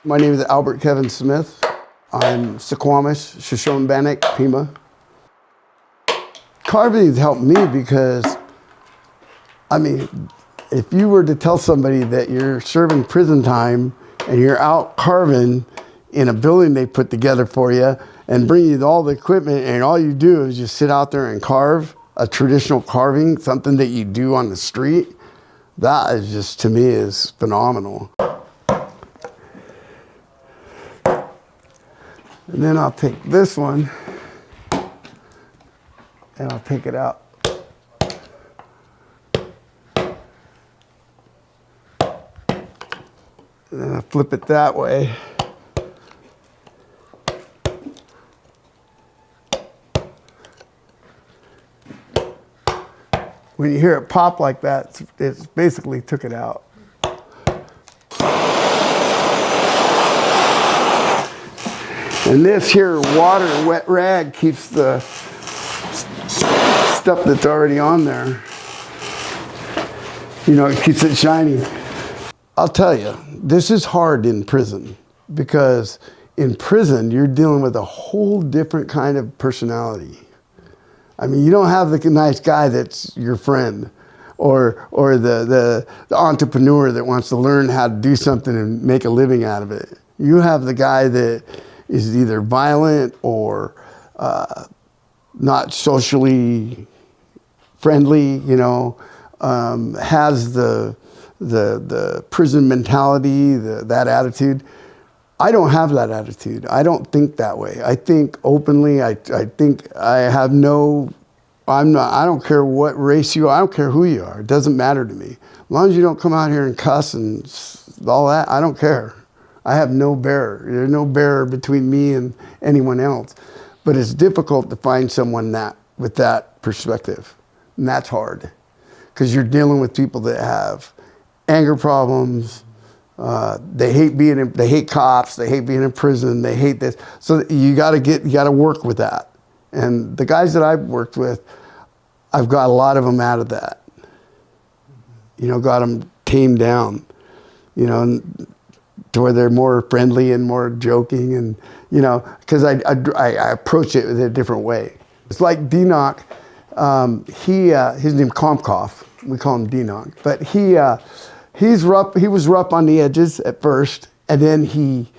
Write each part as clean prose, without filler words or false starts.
My name is Albert Kevin Smith. I'm Suquamish, Shoshone-Bannock, Pima. Carving has helped me because, I mean, if you were to tell somebody that you're serving prison time and you're out carving in a building they put together for you and bring you all the equipment and all you do is just sit out there and carve a traditional carving, something that you do on the street, that is just, to me, is phenomenal. And then I'll take this one and I'll take it out. And then I flip it that way. When you hear it pop like that, it's basically took it out. And this here water wet rag keeps the stuff that's already on there, you know, it keeps it shiny. I'll tell you, this is hard in prison because in prison you're dealing with a whole different kind of personality. I mean, you don't have the nice guy that's your friend or the entrepreneur that wants to learn how to do something and make a living out of it. You have the guy that is either violent or not socially friendly, you know, has the prison mentality, that attitude. I don't have that attitude. I don't think that way. I think openly. I think I have no. I don't care what race you are. I don't care who you are. It doesn't matter to me. As long as you don't come out here and cuss and all that, I don't care. I have no barrier. There's no barrier between me and anyone else. But it's difficult to find someone with that perspective. And that's hard. Because you're dealing with people that have anger problems. They hate cops. They hate being in prison. They hate this. So you got to work with that. And the guys that I've worked with, I've got a lot of them out of that. You know, got them tamed down. You know, to where they're more friendly and more joking, and you know, because I approach it in a different way. It's like D-Knock. His name's Komkoff. We call him D-Knock. But he's rough. He was rough on the edges at first, and then he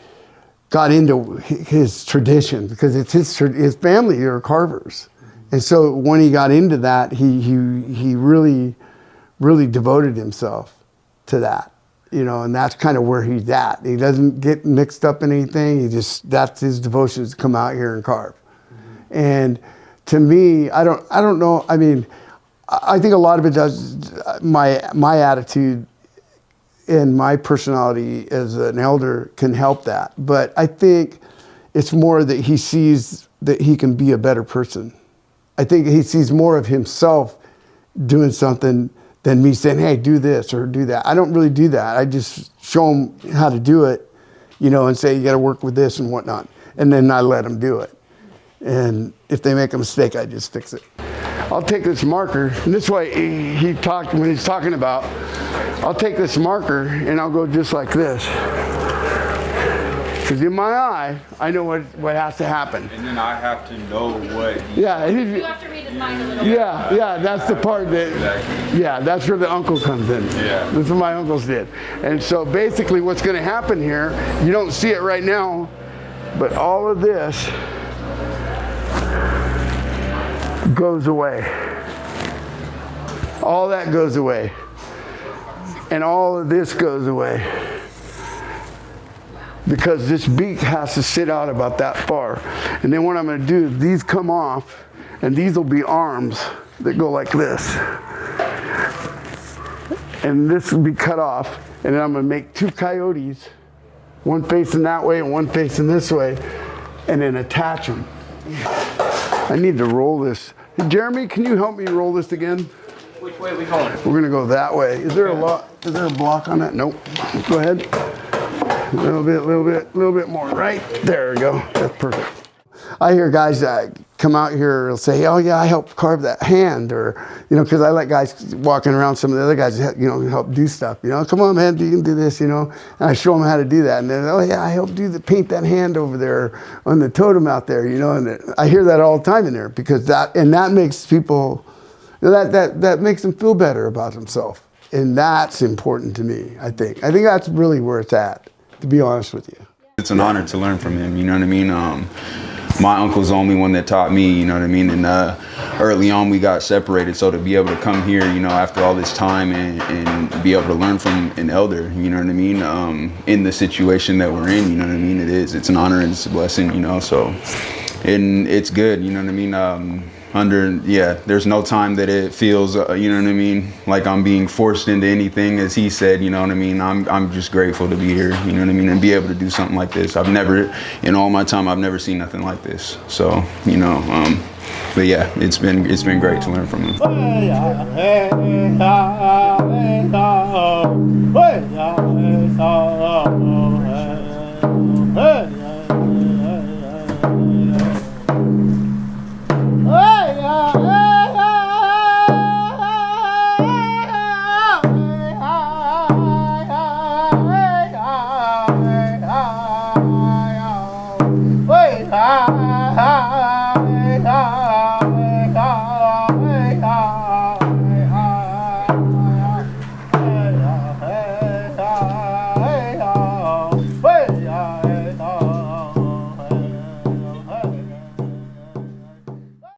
got into his tradition because it's his family are carvers, and so when he got into that, he really devoted himself to that. You know, and that's kind of where he's at. He doesn't get mixed up in anything. That's his devotion, is to come out here and carve. Mm-hmm. And to me, I don't know. I mean, I think a lot of it does. My attitude and my personality as an elder can help that. But I think it's more that he sees that he can be a better person. I think he sees more of himself doing something than me saying, hey, do this or do that. I don't really do that. I just show them how to do it, you know, and say, you got to work with this and whatnot. And then I let them do it. And if they make a mistake, I just fix it. I'll take this marker, and this way when he's talking about, I'll take this marker and I'll go just like this. Because in my eye, I know what has to happen. And then I have to know what. Yeah. You have to read his mind a little bit. Yeah, that's the part that, exactly. Yeah, that's where the uncle comes in. Yeah. That's what my uncles did. And so basically what's going to happen here, you don't see it right now, but all of this goes away. All that goes away. And all of this goes away. Because this beak has to sit out about that far. And then what I'm going to do is these come off, and these will be arms that go like this. And this will be cut off, and then I'm going to make two coyotes, one facing that way and one facing this way, and then attach them. I need to roll this. Hey, Jeremy, can you help me roll this again? Which way are we going? We're going to go that way. Is there a block on that? Nope. Go ahead. A little bit more. Right there we go. That's perfect. I hear guys that come out here, will say, oh yeah, I helped carve that hand, or, you know, because I let guys walking around, some of the other guys, you know, help do stuff, you know, come on man, you can do this, you know, and I show them how to do that, and then, oh yeah, I helped paint that hand over there on the totem out there, you know, and I hear that all the time in there, because that makes people, you know, that makes them feel better about themselves, and that's important to me. I think that's really where it's at, to be honest with you. It's an honor to learn from him, you know what I mean? My uncle's the only one that taught me, you know what I mean? And early on we got separated, so to be able to come here, you know, after all this time and be able to learn from an elder, you know what I mean? In the situation that we're in, you know what I mean? It's an honor and it's a blessing, you know, so, and it's good, you know what I mean? There's no time that it feels, you know what I mean, like I'm being forced into anything, as he said, you know what I mean. I'm just grateful to be here, you know what I mean, and be able to do something like this. In all my time, I've never seen nothing like this. So, you know, but yeah, it's been great to learn from him.